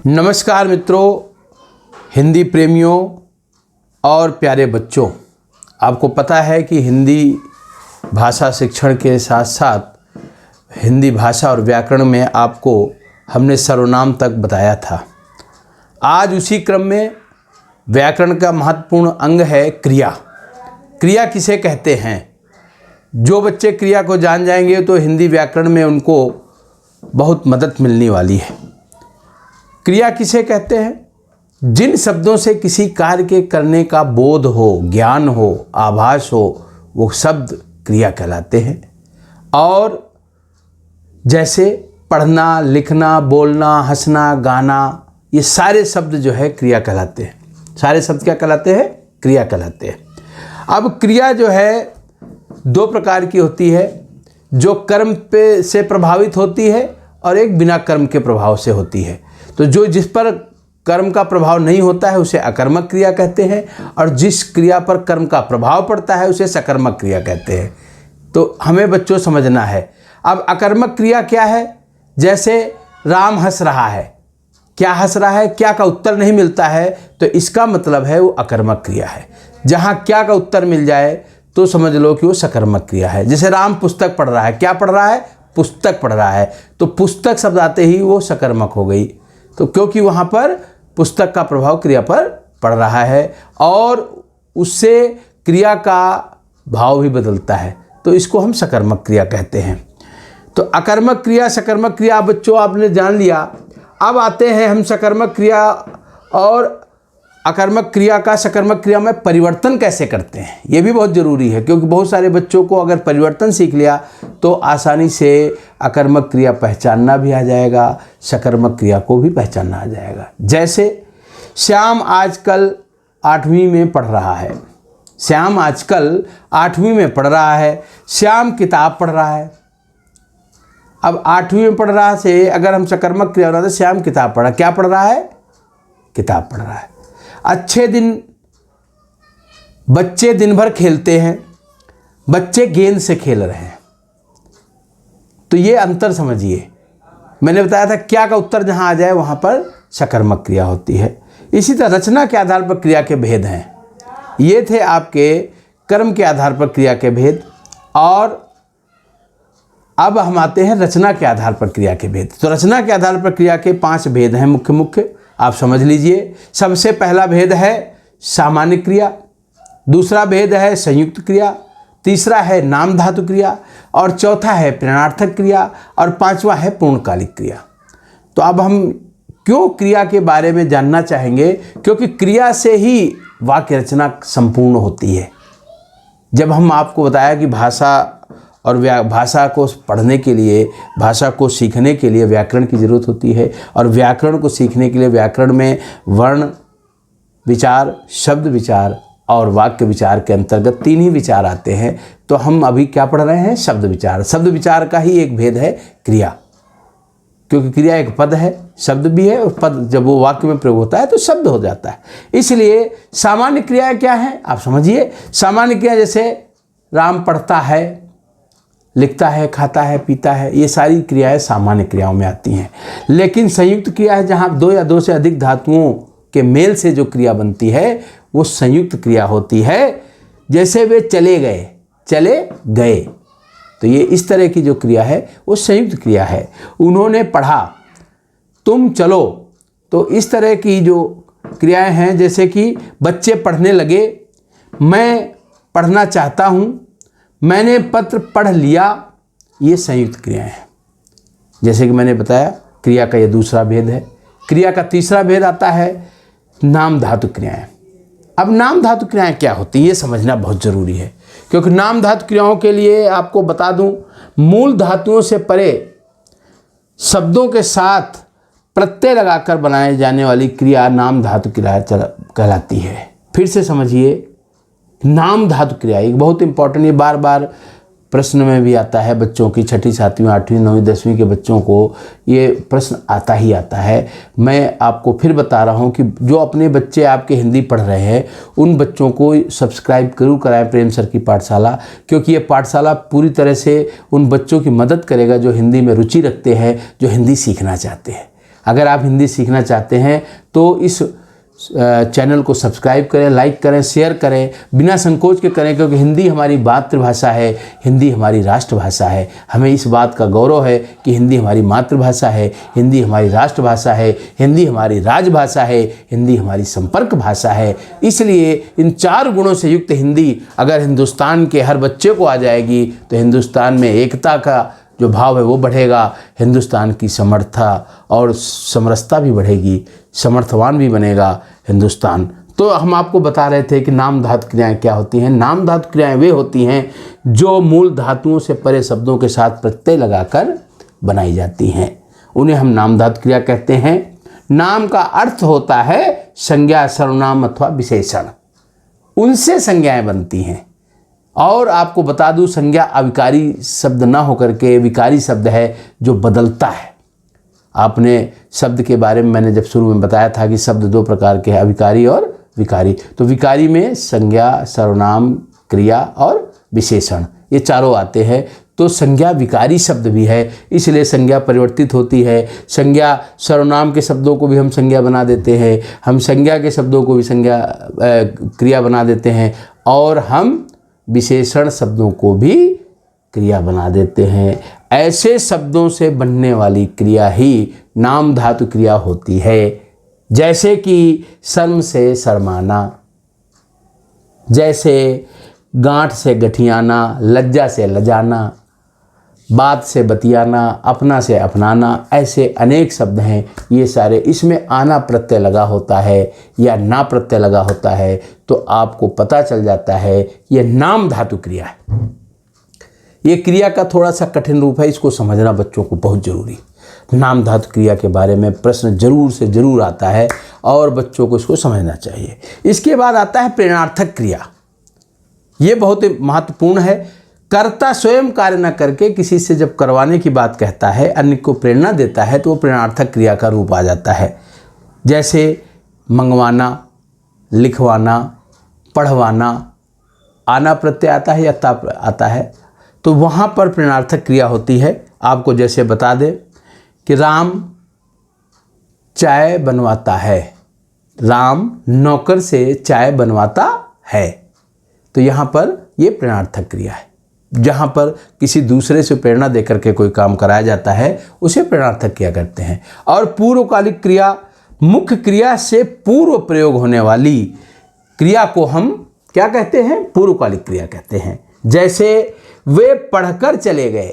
नमस्कार मित्रों, हिंदी प्रेमियों और प्यारे बच्चों। आपको पता है कि हिंदी भाषा शिक्षण के साथ साथ हिंदी भाषा और व्याकरण में आपको हमने सर्वनाम तक बताया था। आज उसी क्रम में व्याकरण का महत्वपूर्ण अंग है क्रिया। क्रिया किसे कहते हैं? जो बच्चे क्रिया को जान जाएंगे तो हिंदी व्याकरण में उनको बहुत मदद मिलने वाली है। क्रिया किसे कहते हैं? जिन शब्दों से किसी कार्य के करने का बोध हो, ज्ञान हो, आभास हो, वो शब्द क्रिया कहलाते हैं। और जैसे पढ़ना, लिखना, बोलना, हंसना, गाना, ये सारे शब्द जो है क्रिया कहलाते हैं। सारे शब्द क्या कहलाते हैं? क्रिया कहलाते हैं। अब क्रिया जो है दो प्रकार की होती है, जो कर्म पे से प्रभावित होती है और एक बिना कर्म के प्रभाव से होती है। तो जो जिस पर कर्म का प्रभाव नहीं होता है उसे अकर्मक क्रिया कहते हैं, और जिस क्रिया पर कर्म का प्रभाव पड़ता है उसे सकर्मक क्रिया कहते हैं। तो हमें बच्चों समझना है। अब अकर्मक क्रिया क्या है? जैसे राम हंस रहा है, क्या हंस रहा है? क्या का उत्तर नहीं मिलता है तो इसका मतलब है वो अकर्मक क्रिया है। जहाँ क्या का उत्तर मिल जाए तो समझ लो कि वो सकर्मक क्रिया है। जैसे राम पुस्तक पढ़ रहा है, क्या पढ़ रहा है? पुस्तक पढ़ रहा है, तो पुस्तक शब्द आते ही वो सकर्मक हो गई। तो क्योंकि वहाँ पर पुस्तक का प्रभाव क्रिया पर पड़ रहा है और उससे क्रिया का भाव भी बदलता है, तो इसको हम सकर्मक क्रिया कहते हैं। तो अकर्मक क्रिया, सकर्मक क्रिया बच्चों आपने जान लिया। अब आते हैं हम सकर्मक क्रिया और अकर्मक क्रिया का सकर्मक क्रिया में परिवर्तन कैसे करते हैं। ये भी बहुत ज़रूरी है, क्योंकि बहुत सारे बच्चों को अगर परिवर्तन सीख लिया तो आसानी से अकर्मक क्रिया पहचानना भी आ जाएगा, सकर्मक क्रिया को भी पहचानना आ जाएगा। जैसे श्याम आजकल 8वीं में पढ़ रहा है। श्याम आजकल 8वीं में पढ़ रहा है। श्याम किताब पढ़ रहा है। अब 8वीं में पढ़ रहा से अगर हम सकर्मक क्रिया बनाते, श्याम किताब पढ़ रहा, क्या पढ़ रहा है? किताब पढ़ रहा है। अच्छे दिन, बच्चे दिन भर खेलते हैं, बच्चे गेंद से खेल रहे हैं। तो ये अंतर समझिए। मैंने बताया था क्या का उत्तर जहां आ जाए वहां पर सकर्मक क्रिया होती है। इसी तरह रचना के आधार पर क्रिया के भेद हैं। ये थे आपके कर्म के आधार पर क्रिया के भेद, और अब हम आते हैं रचना के आधार पर क्रिया के भेद। तो रचना के आधार पर क्रिया के 5 भेद हैं मुख्य मुख्य, आप समझ लीजिए। सबसे पहला भेद है सामान्य क्रिया, दूसरा भेद है संयुक्त क्रिया, तीसरा है नाम धातु क्रिया, और चौथा है प्रेरणार्थक क्रिया, और 5वां है पूर्णकालिक क्रिया। तो अब हम क्यों क्रिया के बारे में जानना चाहेंगे? क्योंकि क्रिया से ही वाक्य रचना संपूर्ण होती है। जब हम आपको बताया कि भाषा और भाषा को पढ़ने के लिए, भाषा को सीखने के लिए व्याकरण की ज़रूरत होती है, और व्याकरण को सीखने के लिए व्याकरण में वर्ण विचार, शब्द विचार और वाक्य विचार के अंतर्गत 3 ही विचार आते हैं। तो हम अभी क्या पढ़ रहे हैं? शब्द विचार। शब्द विचार का ही एक भेद है क्रिया, क्योंकि क्रिया एक पद है, शब्द भी है, और पद जब वो वाक्य में प्रयोग होता है तो शब्द हो जाता है। इसलिए सामान्य क्रियाएँ क्या हैं आप समझिए। सामान्य क्रिया जैसे राम पढ़ता है, लिखता है, खाता है, पीता है, ये सारी क्रियाएं सामान्य क्रियाओं में आती हैं। लेकिन संयुक्त क्रिया है जहाँ 2 या 2 से अधिक धातुओं के मेल से जो क्रिया बनती है वो संयुक्त क्रिया होती है। जैसे वे चले गए, चले गए, तो ये इस तरह की जो क्रिया है वो संयुक्त क्रिया है। उन्होंने पढ़ा, तुम चलो, तो इस तरह की जो क्रियाएं हैं। जैसे कि बच्चे पढ़ने लगे, मैं पढ़ना चाहता हूँ, मैंने पत्र पढ़ लिया, ये संयुक्त क्रियाएं हैं। जैसे कि मैंने बताया क्रिया का ये दूसरा भेद है। क्रिया का तीसरा भेद आता है नाम धातु क्रियाएं। अब नाम धातु क्रियाएं क्या होती है ये समझना बहुत ज़रूरी है, क्योंकि नाम धातु क्रियाओं के लिए आपको बता दूं, मूल धातुओं से परे शब्दों के साथ प्रत्यय लगाकर बनाए जाने वाली क्रिया नाम धातु क्रिया कहलाती है। फिर से समझिए, नाम धातु क्रिया एक बहुत इंपॉर्टेंट, ये बार बार प्रश्न में भी आता है बच्चों की 6ठी 7वीं 8वीं 9वीं 10वीं के बच्चों को ये प्रश्न आता ही आता है। मैं आपको फिर बता रहा हूँ कि जो अपने बच्चे आपके हिंदी पढ़ रहे हैं उन बच्चों को सब्सक्राइब जरूर कराएं प्रेम सर की पाठशाला, क्योंकि ये पाठशाला पूरी तरह से उन बच्चों की मदद करेगा जो हिंदी में रुचि रखते हैं, जो हिंदी सीखना चाहते हैं। अगर आप हिंदी सीखना चाहते हैं तो इस चैनल को सब्सक्राइब करें, लाइक करें, शेयर करें, बिना संकोच के करें, क्योंकि हिंदी हमारी मातृभाषा है, हिंदी हमारी राष्ट्रभाषा है। हमें इस बात का गौरव है कि हिंदी हमारी मातृभाषा है, हिंदी हमारी राष्ट्रभाषा है, हिंदी हमारी राजभाषा है, हिंदी हमारी संपर्क भाषा है। इसलिए इन 4 गुणों से युक्त हिंदी अगर हिंदुस्तान के हर बच्चे को आ जाएगी तो हिंदुस्तान में एकता का जो भाव है वो बढ़ेगा, हिंदुस्तान की समर्था और समरसता भी बढ़ेगी, समर्थवान भी बनेगा हिंदुस्तान। तो हम आपको बता रहे थे कि नाम धातु क्रियाएं क्या होती हैं। नाम धातु क्रियाएं वे होती हैं जो मूल धातुओं से परे शब्दों के साथ प्रत्यय लगाकर बनाई जाती हैं, उन्हें हम नाम धातु क्रिया कहते हैं। नाम का अर्थ होता है संज्ञा, सर्वनाम अथवा विशेषण, उनसे संज्ञाएं बनती हैं। और आपको बता दूं, संज्ञा अविकारी शब्द ना होकर के विकारी शब्द है जो बदलता है। आपने शब्द के बारे में मैंने जब शुरू में बताया था कि शब्द 2 प्रकार के हैं, अविकारी और विकारी। तो विकारी में संज्ञा, सर्वनाम, क्रिया और विशेषण, ये चारों आते हैं। तो संज्ञा विकारी शब्द भी है, इसलिए संज्ञा परिवर्तित होती है। संज्ञा सर्वनाम के शब्दों को भी हम संज्ञा बना देते हैं, हम संज्ञा के शब्दों को भी संज्ञा क्रिया बना देते हैं, और हम विशेषण शब्दों को भी क्रिया बना देते हैं। ऐसे शब्दों से बनने वाली क्रिया ही नाम धातु क्रिया होती है। जैसे कि शर्म से शर्माना, जैसे गांठ से गठियाना, लज्जा से लजाना, बात से बतियाना, अपना से अपनाना, ऐसे अनेक शब्द हैं। ये सारे, इसमें आना प्रत्यय लगा होता है या ना प्रत्यय लगा होता है तो आपको पता चल जाता है ये नाम धातु क्रिया है। ये क्रिया का थोड़ा सा कठिन रूप है, इसको समझना बच्चों को बहुत ज़रूरी। नाम धातु क्रिया के बारे में प्रश्न जरूर से जरूर आता है और बच्चों को इसको समझना चाहिए। इसके बाद आता है प्रेरणार्थक क्रिया। ये बहुत महत्वपूर्ण है। कर्ता स्वयं कार्य न करके किसी से जब करवाने की बात कहता है, अन्य को प्रेरणा देता है, तो वो प्रेरणार्थक क्रिया का रूप आ जाता है। जैसे मंगवाना, लिखवाना, पढ़वाना, आना प्रत्यय आता है या ता आता है, तो वहाँ पर प्रेरणार्थक क्रिया होती है। आपको जैसे बता दें कि राम चाय बनवाता है, राम नौकर से चाय बनवाता है, तो यहाँ पर ये प्रेरणार्थक क्रिया है। जहाँ पर किसी दूसरे से प्रेरणा देकर के कोई काम कराया जाता है उसे प्रेरणार्थक क्रिया करते हैं। और पूर्वकालिक क्रिया, मुख्य क्रिया से पूर्व प्रयोग होने वाली क्रिया को हम क्या कहते हैं? पूर्वकालिक क्रिया कहते हैं। जैसे वे पढ़कर चले गए,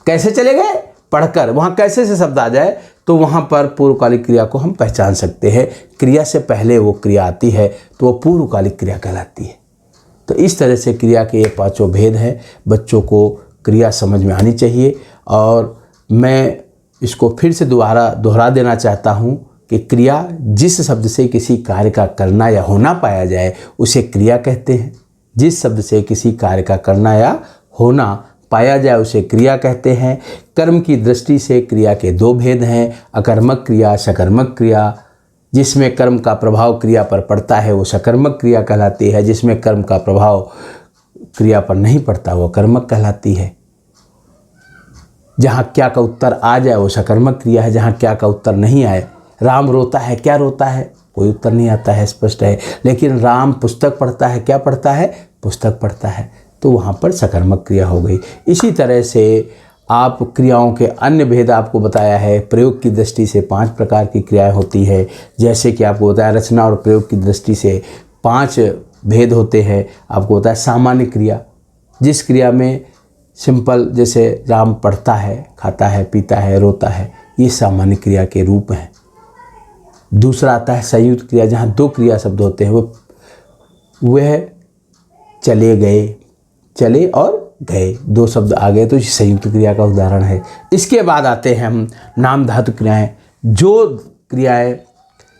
कैसे चले गए? पढ़कर। वहाँ कैसे से शब्द आ जाए तो वहाँ पर पूर्वकालिक क्रिया को हम पहचान सकते हैं। क्रिया से पहले वो क्रिया आती है तो वो पूर्वकालिक क्रिया कहलाती है। तो इस तरह से क्रिया के ये 5 भेद हैं। बच्चों को क्रिया समझ में आनी चाहिए। और मैं इसको फिर से दोहरा देना चाहता हूँ कि क्रिया जिस शब्द से किसी कार्य का करना या होना पाया जाए उसे क्रिया कहते हैं। जिस शब्द से किसी कार्य का करना या होना पाया जाए उसे क्रिया कहते हैं। कर्म की दृष्टि से क्रिया के 2 भेद हैं, अकर्मक क्रिया, सकर्मक क्रिया। जिसमें कर्म का प्रभाव क्रिया पर पड़ता है वो सकर्मक क्रिया कहलाती है, जिसमें कर्म का प्रभाव क्रिया पर नहीं पड़ता वो कर्मक कहलाती है। जहाँ क्या का उत्तर आ जाए वो सकर्मक क्रिया है, जहाँ क्या का उत्तर नहीं आए, राम रोता है, क्या रोता है, कोई उत्तर नहीं आता है, स्पष्ट है। लेकिन राम पुस्तक पढ़ता है, क्या पढ़ता है, पुस्तक पढ़ता है, तो वहाँ पर सकर्मक क्रिया हो गई। इसी तरह से आप क्रियाओं के अन्य भेद आपको बताया है। प्रयोग की दृष्टि से 5 प्रकार की क्रियाएं होती है। जैसे कि आपको बताया रचना और प्रयोग की दृष्टि से 5 भेद होते हैं। आपको बताया सामान्य क्रिया, जिस क्रिया में सिंपल, जैसे राम पढ़ता है, खाता है, पीता है, रोता है, ये सामान्य क्रिया के रूप हैं। दूसरा आता है संयुक्त क्रिया, जहाँ 2 क्रिया शब्द होते हैं। वह चले गए, चले और गए, 2 शब्द आ गए तो संयुक्त क्रिया का उदाहरण है। इसके बाद आते हैं हम नाम धातु क्रियाएं। जो क्रियाएं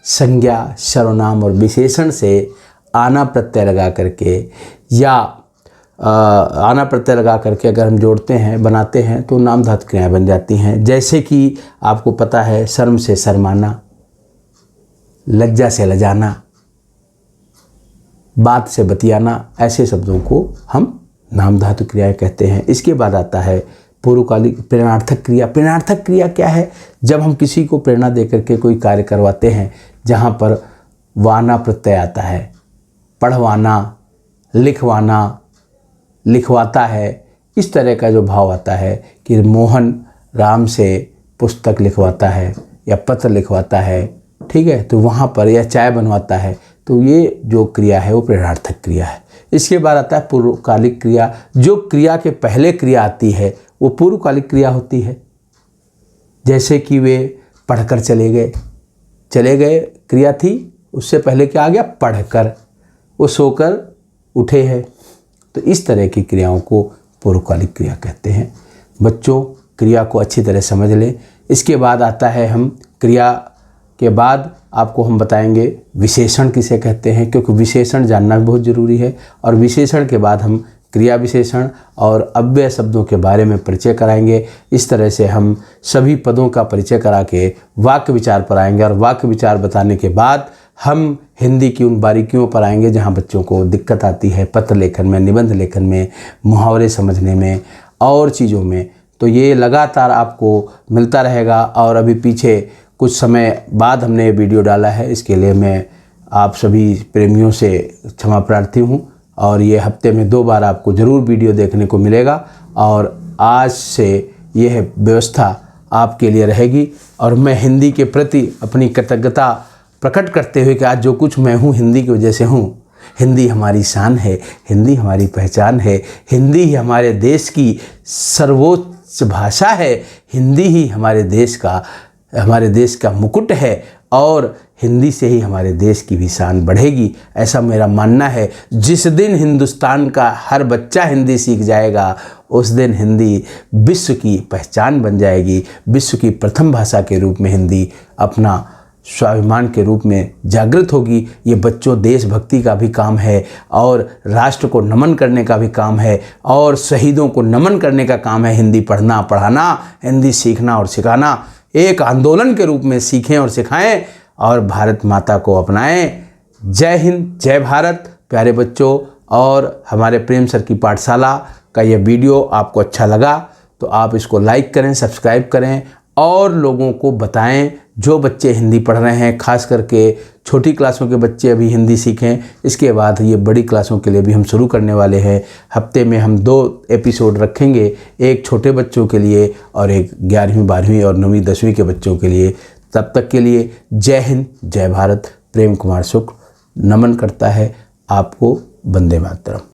संज्ञा, सर्वनाम और विशेषण से आना प्रत्यय लगा करके या आना प्रत्यय लगा करके अगर हम जोड़ते हैं, बनाते हैं, तो नाम धातु क्रियाएं बन जाती हैं। जैसे कि आपको पता है शर्म से शर्माना, लज्जा से लजाना, बात से बतियाना, ऐसे शब्दों को हम नाम धातु क्रियाएं कहते हैं। इसके बाद आता है पूर्वकालिक प्रेरणार्थक क्रिया। प्रेरणार्थक क्रिया क्या है? जब हम किसी को प्रेरणा दे करके कोई कार्य करवाते हैं जहाँ पर वाना प्रत्यय आता है, पढ़वाना, लिखवाना, लिखवाता है, इस तरह का जो भाव आता है कि मोहन राम से पुस्तक लिखवाता है या पत्र लिखवाता है, ठीक है, तो वहाँ पर या चाय बनवाता है, तो ये जो क्रिया है वो प्रेरणार्थक क्रिया है। इसके बाद आता है पूर्वकालिक क्रिया। जो क्रिया के पहले क्रिया आती है वो पूर्वकालिक क्रिया होती है। जैसे कि वे पढ़कर चले गए क्रिया थी, उससे पहले क्या आ गया? पढ़कर। वो सोकर उठे हैं, तो इस तरह की क्रियाओं को पूर्वकालिक क्रिया कहते हैं। बच्चों, क्रिया को अच्छी तरह समझ लें। इसके बाद आता है, हम क्रिया के बाद आपको हम बताएंगे विशेषण किसे कहते हैं, क्योंकि विशेषण जानना भी बहुत ज़रूरी है। और विशेषण के बाद हम क्रिया विशेषण और अव्यय शब्दों के बारे में परिचय कराएंगे। इस तरह से हम सभी पदों का परिचय करा के वाक्य विचार पर आएंगे, और वाक्य विचार बताने के बाद हम हिंदी की उन बारीकियों पर आएंगे जहाँ बच्चों को दिक्कत आती है, पत्र लेखन में, निबंध लेखन में, मुहावरे समझने में और चीज़ों में। तो ये लगातार आपको मिलता रहेगा। और अभी पीछे कुछ समय बाद हमने ये वीडियो डाला है, इसके लिए मैं आप सभी प्रेमियों से क्षमा प्रार्थी हूँ। और ये हफ्ते में 2 बार आपको ज़रूर वीडियो देखने को मिलेगा, और आज से यह व्यवस्था आपके लिए रहेगी। और मैं हिंदी के प्रति अपनी कृतज्ञता प्रकट करते हुए कि आज जो कुछ मैं हूँ हिंदी की वजह से हूँ। हिंदी हमारी शान है, हिंदी हमारी पहचान है, हिंदी ही हमारे देश की सर्वोच्च भाषा है, हिंदी ही हमारे देश का मुकुट है, और हिंदी से ही हमारे देश की भी शान बढ़ेगी, ऐसा मेरा मानना है। जिस दिन हिंदुस्तान का हर बच्चा हिंदी सीख जाएगा, उस दिन हिंदी विश्व की पहचान बन जाएगी। विश्व की प्रथम भाषा के रूप में हिंदी अपना स्वाभिमान के रूप में जागृत होगी। ये बच्चों, देशभक्ति का भी काम है, और राष्ट्र को नमन करने का भी काम है, और शहीदों को नमन करने का काम है। हिंदी पढ़ना, पढ़ाना, हिंदी सीखना और सिखाना एक आंदोलन के रूप में सीखें और सिखाएं, और भारत माता को अपनाएं। जय हिंद, जय भारत प्यारे बच्चों। और हमारे प्रेम सर की पाठशाला का ये वीडियो आपको अच्छा लगा तो आप इसको लाइक करें, सब्सक्राइब करें, और लोगों को बताएं। जो बच्चे हिंदी पढ़ रहे हैं, खास करके छोटी क्लासों के बच्चे अभी हिंदी सीखें। इसके बाद ये बड़ी क्लासों के लिए भी हम शुरू करने वाले हैं। हफ्ते में हम 2 एपिसोड रखेंगे, एक छोटे बच्चों के लिए और एक 11वीं 12वीं और 9वीं 10वीं के बच्चों के लिए। तब तक के लिए जय हिंद, जय भारत। प्रेम कुमार शुक्ल नमन करता है आपको। वंदे मातरम।